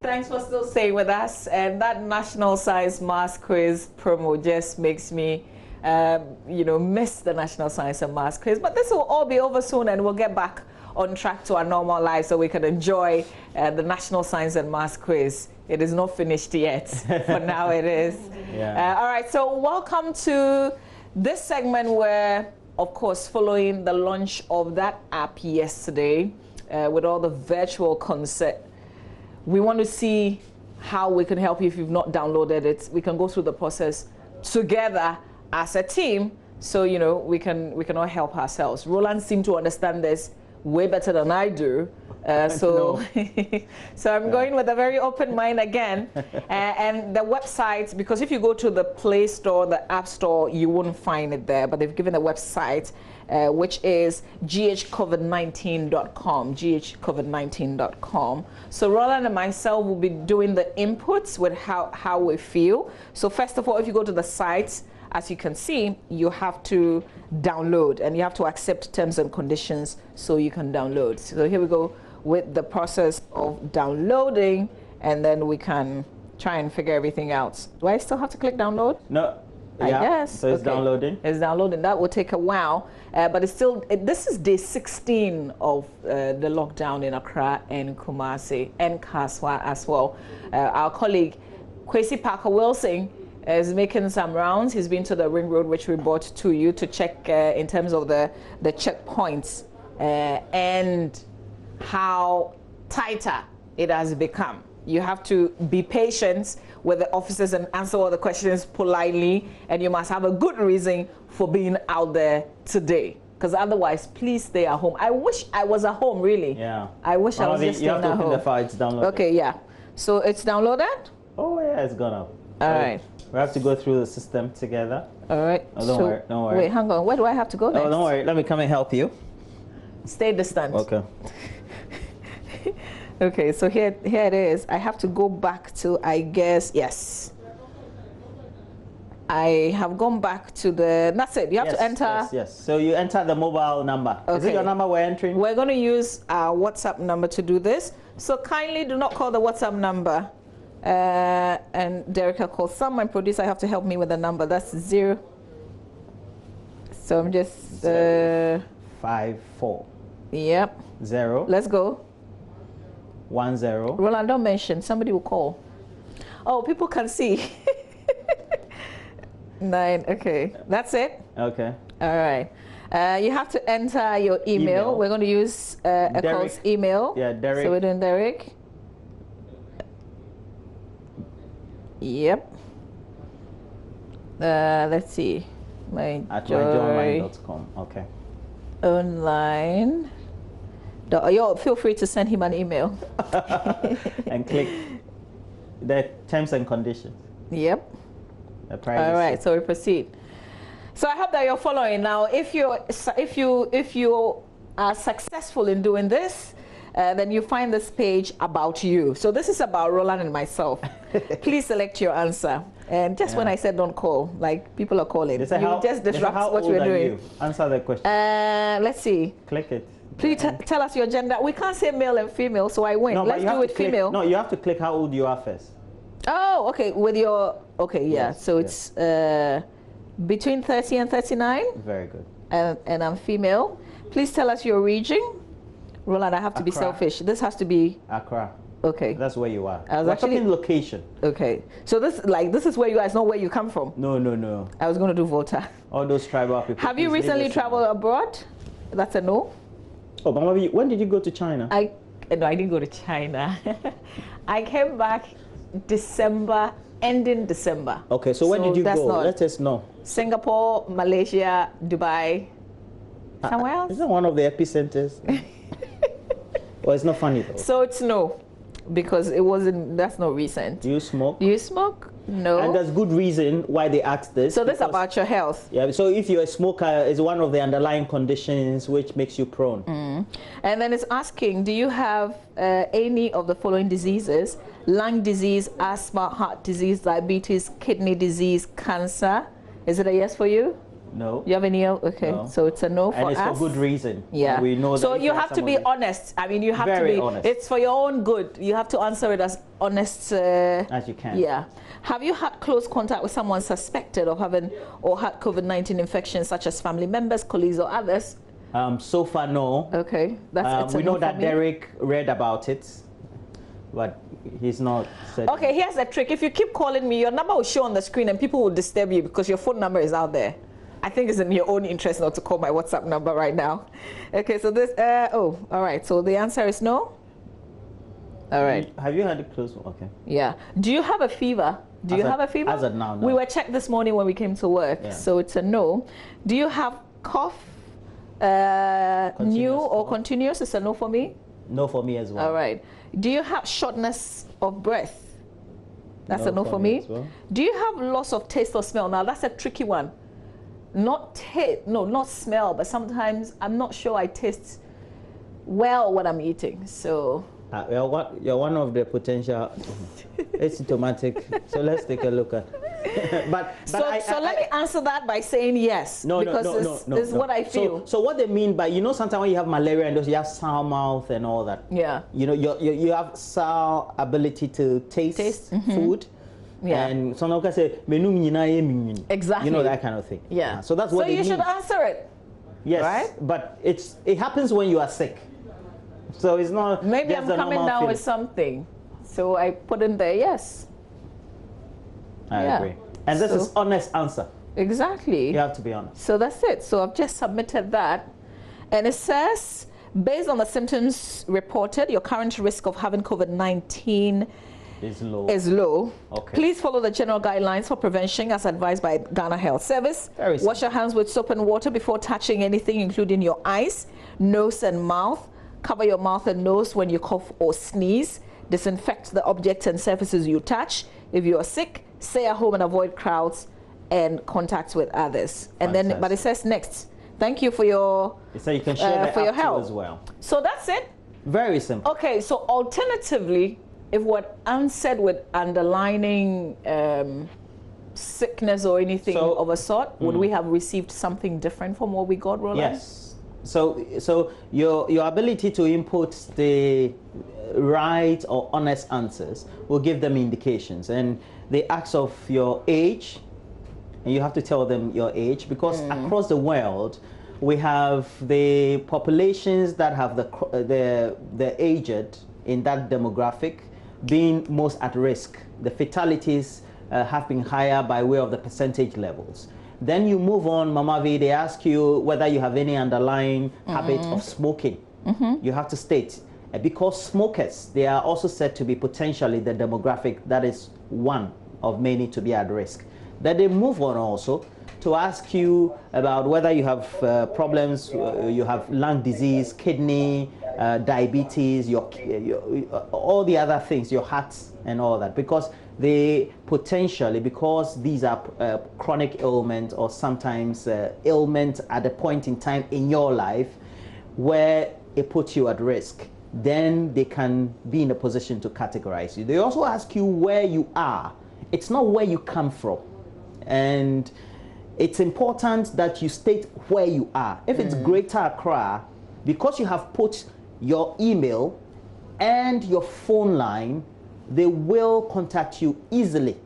Thanks for still staying with us. And that national science maths quiz promo just makes me, miss the national science and maths quiz. But this will all be over soon, and we'll get back on track to our normal lives so we can enjoy the national science and maths quiz. It is not finished yet. For now, it is. Yeah. All right. So welcome to this segment where, of course, following the launch of that app yesterday, with all the virtual concert. We want to see how we can help you if you've not downloaded it. We can go through the process together as a team, so we can all help ourselves. Roland seemed to understand this way better than I do, so so I'm going with a very open mind again. And the website, because if you go to the Play Store, the App Store, you won't find it there, but they've given a website which is ghcovid19.com, ghcovid19.com. So Roland and myself will be doing the inputs with how we feel. So first of all, if you go to the site, as you can see, you have to download, and you have to accept terms and conditions so you can download. So here we go with the process of downloading, and then we can try and figure everything out. Do I still have to click download? No. I guess. So it's downloading? It's downloading. That will take a while, but it's still, this is day 16 of the lockdown in Accra and Kumasi and Kaswa as well. Our colleague, Kwesi Parker-Wilson, is making some rounds. He's been to the ring road, which we brought to you to check in terms of the checkpoints and how tighter it has become. You have to be patient with the officers and answer all the questions politely, and you must have a good reason for being out there today. Because otherwise, please stay at home. I wish I was at home, really. Yeah. I wish I was just staying at home. You have to open the file, it's downloaded. Okay, yeah. So it's downloaded? Oh, yeah, it's gone up. All right. We have to go through the system together. All right. Oh, don't worry, don't worry. Wait, hang on. Where do I have to go next? Oh, don't worry. Let me come and help you. Stay distant. Okay. Okay, so here it is. I have to go back to, I guess, yes. I have gone back to the, that's it. You have to enter. Yes. So you enter the mobile number. Okay. Is it your number we're entering? We're going to use our WhatsApp number to do this. So kindly do not call the WhatsApp number. And Derek will call someone, producer, have to help me with the number. That's 0. So I'm just 54. Yep. 0. Let's go. 10. Roland, don't mention. Somebody will call. Oh, people can see. 9. Okay, that's it. Okay. All right. You have to enter your email. We're going to use Echo's email. Yeah, Derek. So we're doing Derek. Yep. Let's see. @myjoyonline.com. Okay. Online. Feel free to send him an email. And click the terms and conditions. Yep. The privacy. All right. So we proceed. So I hope that you're following. Now, if you are successful in doing this, then you find this page about you. So this is about Roland and myself. Please select your answer. And just when I said don't call, like people are calling, you just disrupt what we're doing. Answer the question. Let's see. Click it. Please tell us your gender. We can't say male and female, so I win. No, Let's do it female. No, you have to click how old you are first. Oh, okay. With your, okay, yeah. Yes, so it's between 30 and 39. Very good. And I'm female. Please tell us your region. Roland, I have to be selfish. This has to be Accra. Okay. That's where you are. I was We're actually talking location. Okay. So this is where you are. It's not where you come from. No. I was going to do Volta. All those tribal people. Have you recently traveled abroad? That's a no. Oh, but when did you go to China? No, I didn't go to China. I came back ending December. Okay, so when did you go? Let us know. Singapore, Malaysia, Dubai. Somewhere else? Isn't one of the epicenters? Well, it's not funny though. So it's no, because that's not recent. Do you smoke? Do you smoke? No. And there's good reason why they asked this. So this is about your health. Yeah, so if you're a smoker, it's one of the underlying conditions which makes you prone. And then it's asking, do you have any of the following diseases? Lung disease, asthma, heart disease, diabetes, kidney disease, cancer. Is it a yes for you? No. You have any? Okay, No. so it's a no for us. And it's for good reason. Yeah. We know that. So you have to be honest. I mean, you have very to be honest. It's for your own good. You have to answer it as honest as you can. Yeah. Have you had close contact with someone suspected of having or had COVID-19 infection, such as family members, colleagues, or others? So far, no. Okay, that's we know that Derek read about it, but he's not said. Okay, here's a trick. If you keep calling me, your number will show on the screen and people will disturb you because your phone number is out there. I think it's in your own interest not to call my WhatsApp number right now. Okay, so this, all right. So the answer is no? All right. Have you had a close one? Okay. Yeah. Do you have a fever? Do you have a fever? As of now, no. We were checked this morning when we came to work, Yeah. so it's a no. Do you have cough? New or continuous? It's a no for me. No for me as well. All right. Do you have shortness of breath? That's a no for me. as well. Do you have loss of taste or smell? Now that's a tricky one. Not smell, but sometimes I'm not sure I taste well what I'm eating. So you're one of the potential asymptomatic. So let's take a look at. but so let me answer that by saying yes. No, because this is what I feel. So what they mean by, sometimes when you have malaria and you have sour mouth and all that. Yeah. You have sour ability to taste food. Yeah. And some can say exactly. That kind of thing. Yeah. So that's what So you should answer it. Yes. Right? But it happens when you are sick. So it's not. Maybe I'm coming down with something. So I put in there yes. I agree. And this is honest answer. Exactly. You have to be honest. So that's it. So I've just submitted that. And it says, based on the symptoms reported, your current risk of having COVID-19 is low. Okay. Please follow the general guidelines for prevention as advised by Ghana Health Service. Wash your hands with soap and water before touching anything, including your eyes, nose, and mouth. Cover your mouth and nose when you cough or sneeze. Disinfect the objects and surfaces you touch. If you are sick, stay at home and avoid crowds and contacts with others. And then, but it says next. Thank you for your so you can share for your help as well. So that's it. Very simple. Okay. So alternatively, if what answered with underlining sickness or anything of a sort, would we have received something different from what we got, Roland? Yes. So your ability to input the right or honest answers will give them indications, and they ask of your age, and you have to tell them your age, because across the world we have the populations that have the aged in that demographic being most at risk. The fatalities have been higher by way of the percentage levels. Then you move on, Mama V, they ask you whether you have any underlying habit of smoking. You have to state, because smokers, they are also said to be potentially the demographic that is one of many to be at risk. Then they move on also to ask you about whether you have problems, you have lung disease, kidney, diabetes, all the other things, your heart and all that, because they potentially, because these are chronic ailments or sometimes ailments at a point in time in your life where it puts you at risk, then they can be in a position to categorize you. They also ask you where you are. It's not where you come from. And it's important that you state where you are. If it's Greater Accra, because you have put your email and your phone line, they will contact you easily.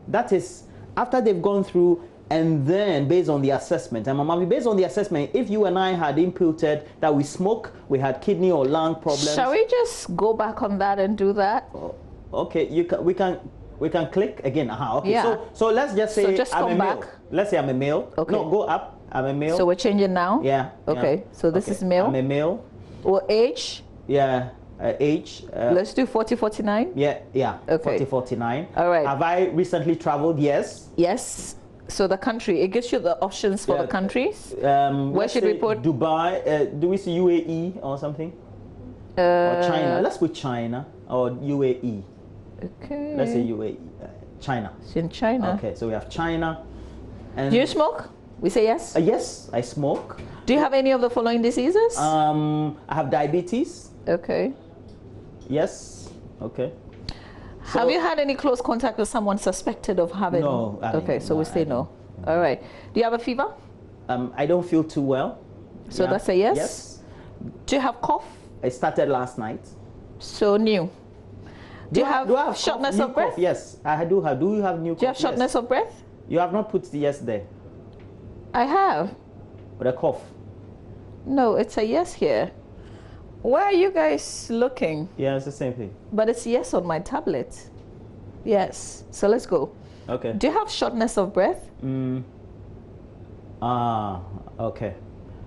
That is after they've gone through, and then based on the assessment. And Mama, based on the assessment, if you and I had imputed that we smoke, we had kidney or lung problems. Shall we just go back on that and do that? Okay, we can click again. Okay. Yeah. So let's just say just I'm a back. male. Let's say I'm a male. Okay. No, go up. I'm a male. So we're changing now? Yeah. Okay. So this is male. I'm a male. Or age? Yeah. Age. Let's do 40-49. Yeah. Okay. 40-49. All right. Have I recently traveled? Yes. Yes. So the country, it gives you the options for the countries. Where should we put? Dubai. Do we see UAE or something? Or China. Let's put China or UAE. Okay. Let's say UAE. China. It's in China. Okay, so we have China. And do you smoke? We say yes? Yes, I smoke. Do you have any of the following diseases? I have diabetes. Okay. Yes. Okay. Have you had any close contact with someone suspected of having? No. Okay, so we say no. All right. Do you have a fever? I don't feel too well. So that's a yes? Yes. Do you have cough? I started last night. So new. Do you have shortness of breath? Cough? Yes, I do have. Do you have new cough? Do you have shortness of breath? You have not put the yes there. I have. With a cough. No, it's a yes here. Where are you guys looking? Yeah, it's the same thing. But it's yes on my tablet. Yes. So let's go. Okay. Do you have shortness of breath? Okay.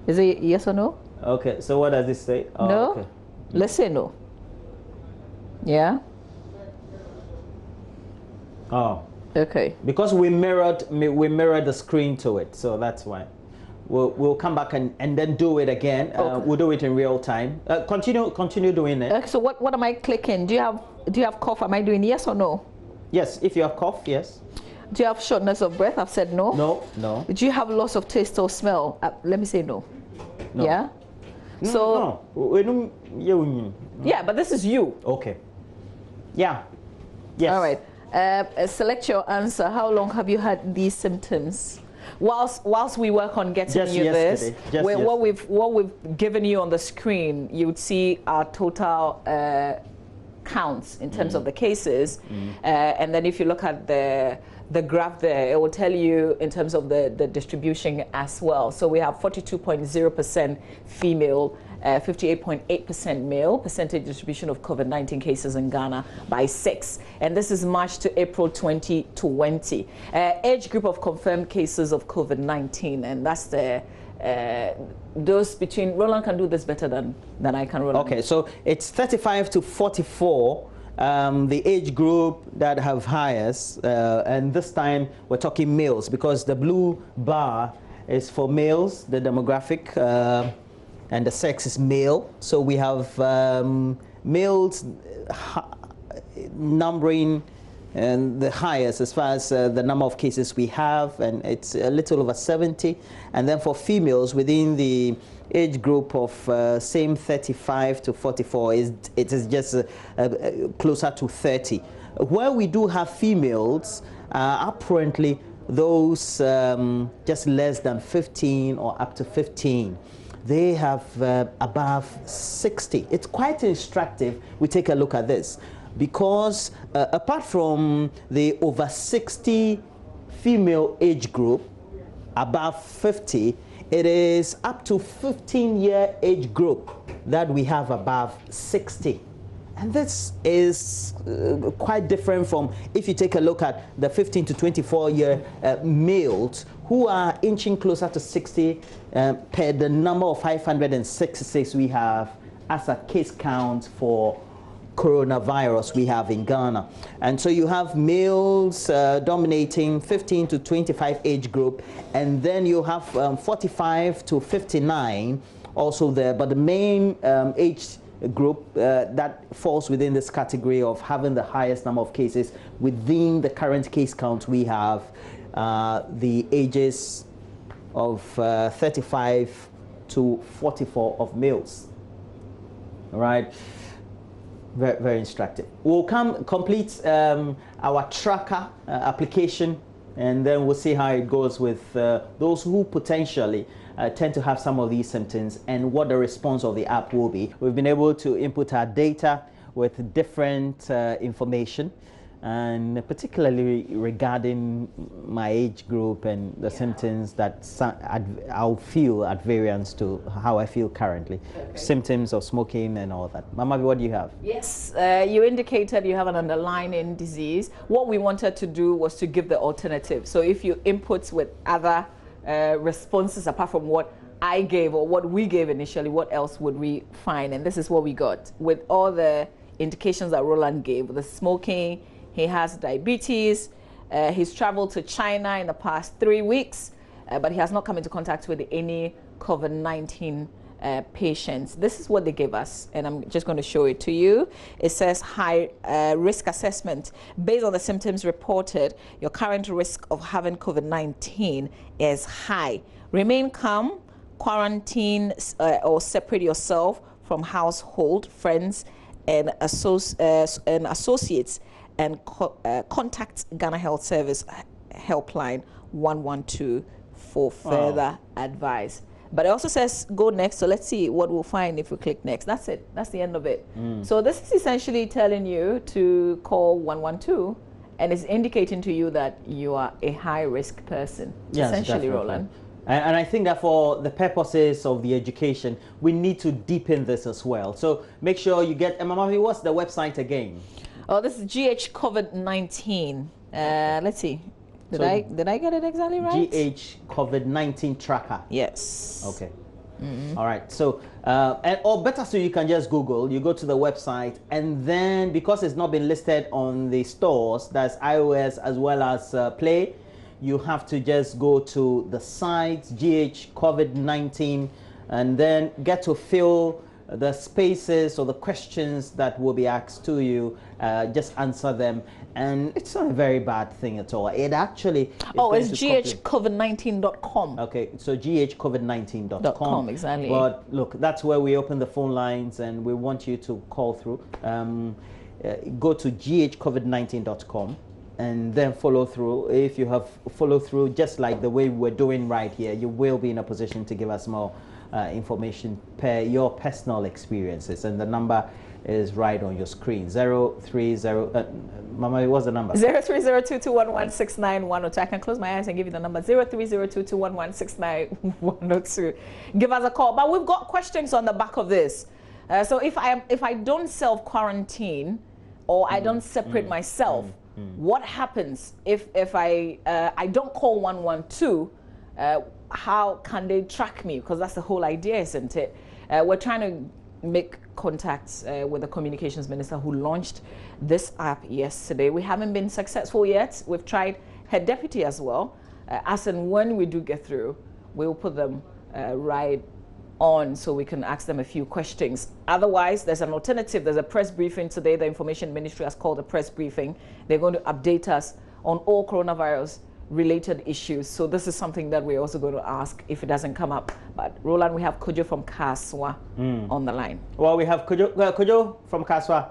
Is it yes or no? Okay, so what does it say? Oh, no? Okay. Let's say no. Yeah? Oh. Okay. Because we mirrored the screen to it, so that's why. We'll come back and then do it again. Okay. We'll do it in real time. Continue doing it. So what am I clicking? Do you have cough? Am I doing yes or no? Yes, if you have cough, yes. Do you have shortness of breath? I've said no. No. Do you have loss of taste or smell? Let me say no. No. Yeah? So no. yeah, but this is you. Okay. Yeah. Yes. All right. Select your answer. How long have you had these symptoms? Whilst we work on getting you this, what we've given you on the screen, you would see our total counts in terms of the cases, and then if you look at the graph there, it will tell you in terms of the distribution as well. So we have 42.0% female, 58.8% male percentage distribution of COVID-19 cases in Ghana by 6. And this is March to April 2020. Age group of confirmed cases of COVID-19, and that's the those between, Roland can do this better than I can, Roland. Okay, so it's 35 to 44. The age group that have highest, and this time we're talking males because the blue bar is for males, the demographic, and the sex is male. So we have males numbering and the highest as far as the number of cases we have, and it's a little over 70. And then for females within the age group of same 35 to 44, it is just closer to 30. Where we do have females, apparently those just less than 15 or up to 15. They have above 60. It's quite instructive. We take a look at this because apart from the over 60 female age group, above 50, it is up to 15-year age group that we have above 60. And this is quite different from if you take a look at the 15 to 24-year males who are inching closer to 60 per the number of 566 we have as a case count for coronavirus we have in Ghana. And so you have males dominating 15 to 25 age group, and then you have 45 to 59 also there, but the main age group that falls within this category of having the highest number of cases within the current case count we have the ages of 35 to 44 of males. All right. Very, very instructive. We'll complete our tracker application, and then we'll see how it goes with those who potentially tend to have some of these symptoms and what the response of the app will be. We've been able to input our data with different information, and particularly regarding my age group and the symptoms that I'll feel at variance to how I feel currently. Okay. Symptoms of smoking and all that. Mama, what do you have? Yes, you indicated you have an underlying disease. What we wanted to do was to give the alternative. So if you input with other responses apart from what I gave or what we gave initially, what else would we find? And this is what we got with all the indications that Roland gave: the smoking, he has diabetes, he's traveled to China in the past 3 weeks, but he has not come into contact with any COVID-19 patients. This is what they gave us, and I'm just going to show it to you. It says high risk assessment. Based on the symptoms reported, your current risk of having COVID-19 is high. Remain calm, quarantine or separate yourself from household, friends, and associates, and contact Ghana Health Service helpline 112 for further advice. But it also says go next, so let's see what we'll find if we click next. That's it. That's the end of it. So this is essentially telling you to call 112, and it's indicating to you that you are a high-risk person, essentially, definitely. Roland. And I think that for the purposes of the education, we need to deepen this as well. So make sure you get, Mamavi, what's the website again? Oh, this is GH COVID-19. Let's see. Did I get it exactly right? GH COVID-19 tracker. Yes. Okay. All right. So, or better so you can just Google. You go to the website, and then because it's not been listed on the stores, that's iOS as well as Play, you have to just go to the site GH COVID-19, and then get to fill the spaces or the questions that will be asked to you. Just answer them, and it's not a very bad thing at all. It actually it's ghcovid19.com. Okay, so ghcovid19.com. Exactly. But look, that's where we open the phone lines, and we want you to call through. Go to ghcovid19.com and then follow through. If you have followed through just like the way we're doing right here, you will be in a position to give us more information per your personal experiences, and the number is right on your screen. 030 Mama, what's the number? 030221169102. I can close my eyes and give you the number. 030221169102. Give us a call. But we've got questions on the back of this. So if I don't self-quarantine or I don't separate myself, what happens if I don't call 112? How can they track me? Because that's the whole idea, isn't it? We're trying to make contacts with the communications minister who launched this app yesterday. We haven't been successful yet. We've tried her deputy as well. As and when we do get through, we'll put them right on so we can ask them a few questions. Otherwise, there's an alternative. There's a press briefing today. The information ministry has called a press briefing. They're going to update us on all coronavirus related issues. So this is something that we're also going to ask if it doesn't come up. But Roland, we have Kojo from Kaswa on the line. Well, we have Kojo from Kaswa.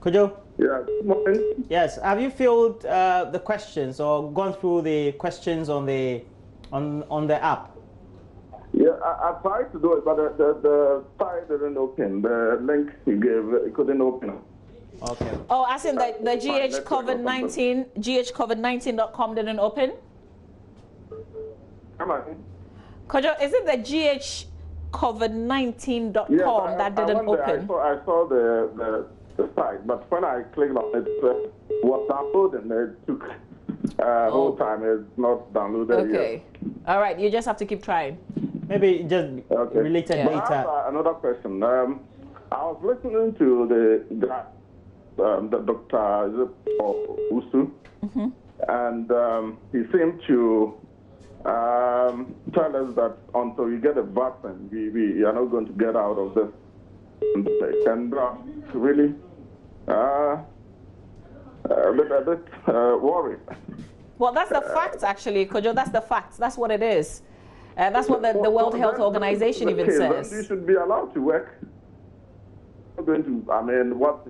Kojo? Yeah, good morning. Yes. Have you filled the questions or gone through the questions on the app? Yeah, I tried to do it, but the site didn't open. The link you gave, it couldn't open. Okay. Oh, as in the ghcovid19.com didn't open? Come on. Kojo, is it the ghcovid19.com that didn't open? I saw the site, but when I clicked on it, it was downloaded and it took whole time. It's not downloaded yet. All right, you just have to keep trying. Maybe just related data. I have another question. I was listening to the Dr. Usu, and he seemed to tell us that until we get a vaccine, we are not going to get out of this. And really a bit worried. Well, that's the fact, actually, Kojo. That's the fact. That's what it is. That's what the World Health Organization even says. Then you should be allowed to work. What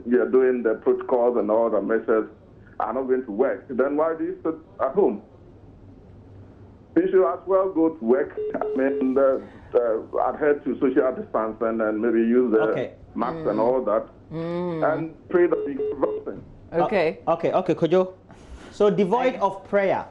you're doing, the protocols and all the measures are not going to work. Then why do you sit at home? You should as well go to work. Adhere to social distancing and maybe use the masks and all that, and pray that we get vaccine. Okay, Kojo. So devoid of prayer.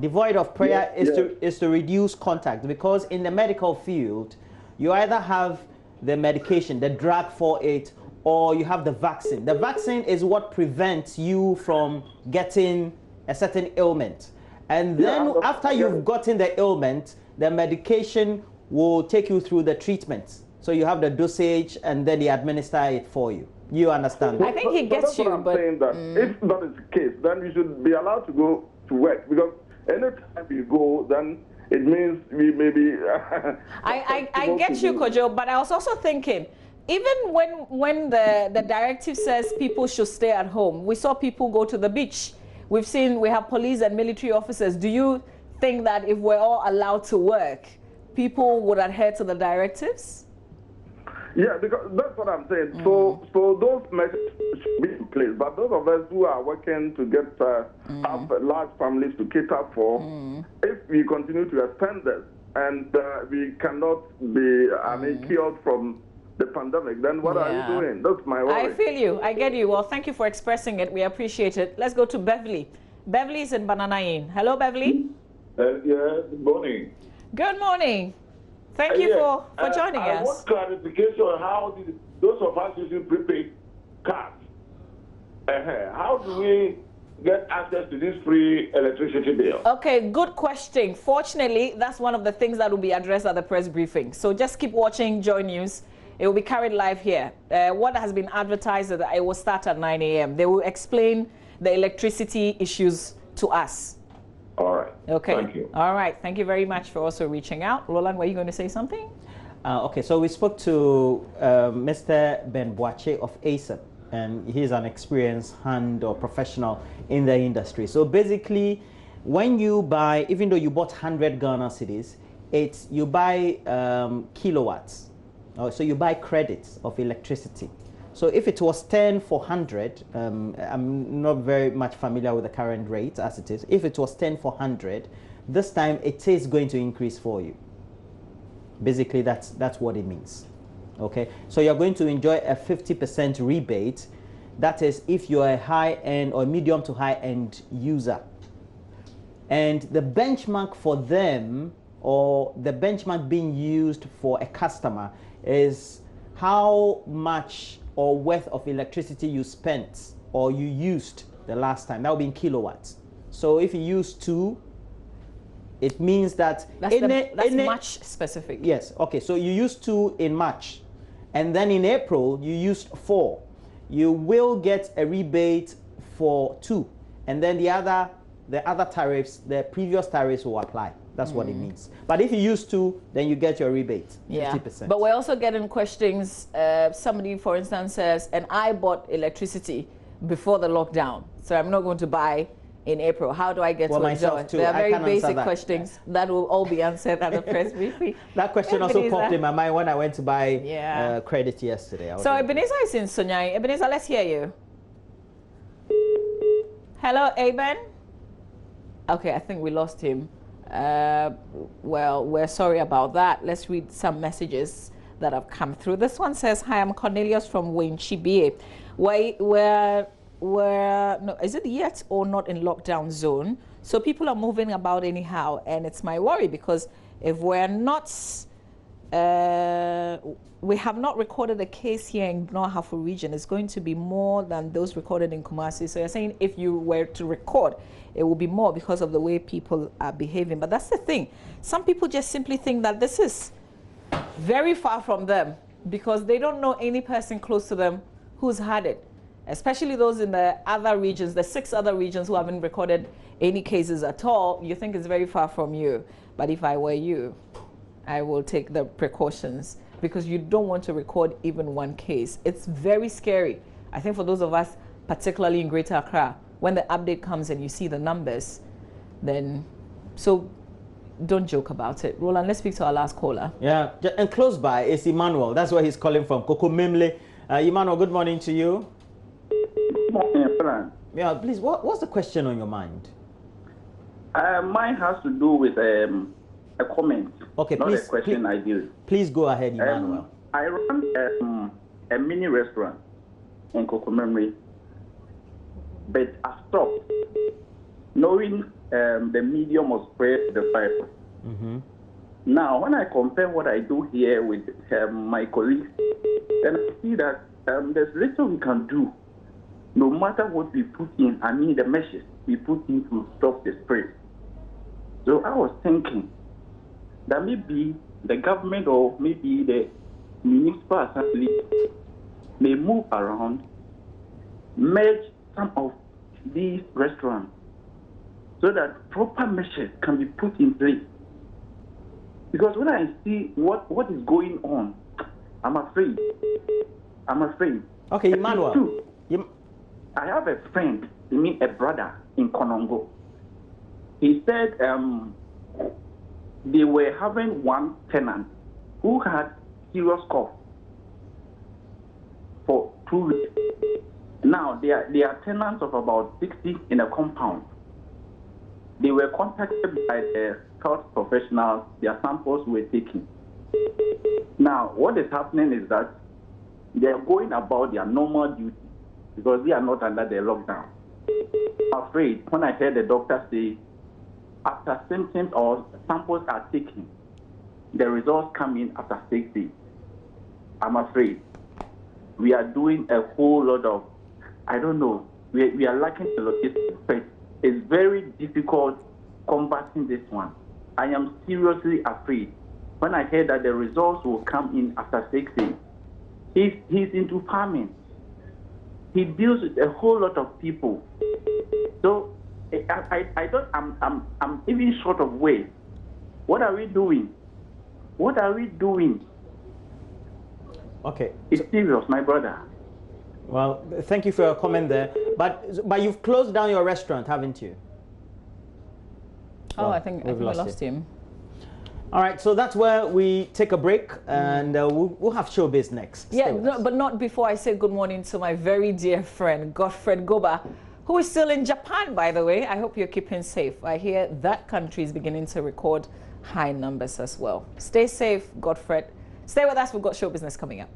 Devoid of prayer is to reduce contact, because in the medical field, you either have the medication, the drug for it, or you have the vaccine. The vaccine is what prevents you from getting a certain ailment. And then after you've gotten the ailment, the medication will take you through the treatment. So you have the dosage and then they administer it for you. You understand? I think he gets you, but saying that if that is the case, then you should be allowed to go to work, because anytime you go, then it means we maybe. I get you, Kojo, but I was also thinking, even when the directive says people should stay at home, we saw people go to the beach. We have police and military officers. Do you think that if we're all allowed to work, people would adhere to the directives? Yeah, because that's what I'm saying. So those measures should be in place. But those of us who are working to get have large families to cater for, if we continue to extend this and we cannot be cured from the pandemic, then what are you doing? That's my worry. I feel you. I get you. Well, thank you for expressing it. We appreciate it. Let's go to Beverly. Beverly is in Banana Inn. Hello, Beverly. Yeah, good morning. Good morning. Thank you for joining us. I want clarification on how those of us using prepaid cards, how do we get access to this free electricity bill? Okay, good question. Fortunately, that's one of the things that will be addressed at the press briefing. So just keep watching Joy News. It will be carried live here. What has been advertised is that it will start at 9 a.m. They will explain the electricity issues to us. All right. Okay. Thank you. All right. Thank you very much for also reaching out. Roland, were you going to say something? Okay, so we spoke to Mr. Ben Boache of ASAP, and he's an experienced hand or professional in the industry. So basically, when you buy, even though you bought 100 Ghana cedis, you buy kilowatts. So you buy credits of electricity. So if it was 10 for 100, I'm not very much familiar with the current rate as it is. If it was 10 for 100, this time it is going to increase for you. Basically, that's what it means. Okay, so you're going to enjoy a 50% rebate. That is if you're a high-end or medium to high-end user. And the benchmark for them, or the benchmark being used for a customer, is how much or worth of electricity you spent or you used the last time. That would be in kilowatts. So if you use 2, it means that that's much specific. Yes. Okay. So you used 2 in March, and then in April you used 4. You will get a rebate for 2, and then the other tariffs, the previous tariffs will apply. That's what it means. But if you use 2, then you get your rebate, 50%. But we're also getting questions. Somebody, for instance, says, and I bought electricity before the lockdown, so I'm not going to buy in April. How do I get to enjoy? There are very basic questions that will all be answered at the press briefing. That question also popped in my mind when I went to buy credit yesterday. So Ebenezer is in Sunyai. Ebenezer, let's hear you. Hello, Eben. Okay, I think we lost him. Well, we're sorry about that. Let's read some messages that have come through. This one says, hi, I'm Cornelius from Winchibie. No, is it yet or not in lockdown zone? So people are moving about anyhow, and it's my worry because if we're not, we have not recorded a case here in North-Hafu region, it's going to be more than those recorded in Kumasi. So you're saying if you were to record, it will be more because of the way people are behaving. But that's the thing. Some people just simply think that this is very far from them because they don't know any person close to them who's had it, especially those in the other regions, the 6 other regions who haven't recorded any cases at all. You think it's very far from you. But if I were you, I will take the precautions because you don't want to record even one case. It's very scary. I think for those of us, particularly in Greater Accra, when the update comes and you see the numbers, then, so don't joke about it. Roland, let's speak to our last caller. Yeah, and close by is Emmanuel. That's where he's calling from, Koko Memle. Emmanuel, good morning to you. Good morning, Frank. Yeah, please, what's the question on your mind? Mine has to do with a comment, okay, not please, a question I do. Please go ahead, Emmanuel. I run a mini restaurant in Koko Memle, but I stopped knowing the medium of spread the virus. Now, when I compare what I do here with my colleagues, then I see that there's little we can do, no matter what we put in, the measures we put in to stop the spread. So I was thinking that maybe the government or maybe the municipal assembly may move around, merge some of these restaurants so that proper measures can be put in place. Because when I see what is going on, I'm afraid. Okay, Emmanuel. I have a friend, a brother in Konongo. He said they were having one tenant who had serious cough. 2 weeks. Now, they are tenants of about 60 in a compound. They were contacted by the health professionals. Their samples were taken. Now, what is happening is that they are going about their normal duty because they are not under the lockdown. I'm afraid when I heard the doctor say, after symptoms or samples are taken, the results come in after 6 days. I'm afraid we are doing a whole lot of, I don't know, we are lacking the logistics, but it's very difficult combating this one. I am seriously afraid. When I heard that the results will come in after 6 days, he's into farming. He deals with a whole lot of people. So I'm even short of ways. What are we doing? What are we doing? Okay. It's serious, my brother. Well, thank you for your comment there. But you've closed down your restaurant, haven't you? Oh, I think we lost him. All right, so that's where we take a break, and we'll have showbiz next. Yeah, no, but not before I say good morning to my very dear friend, Godfred Goba, who is still in Japan, by the way. I hope you're keeping safe. I hear that country is beginning to record high numbers as well. Stay safe, Godfred. Stay with us. We've got show business coming up.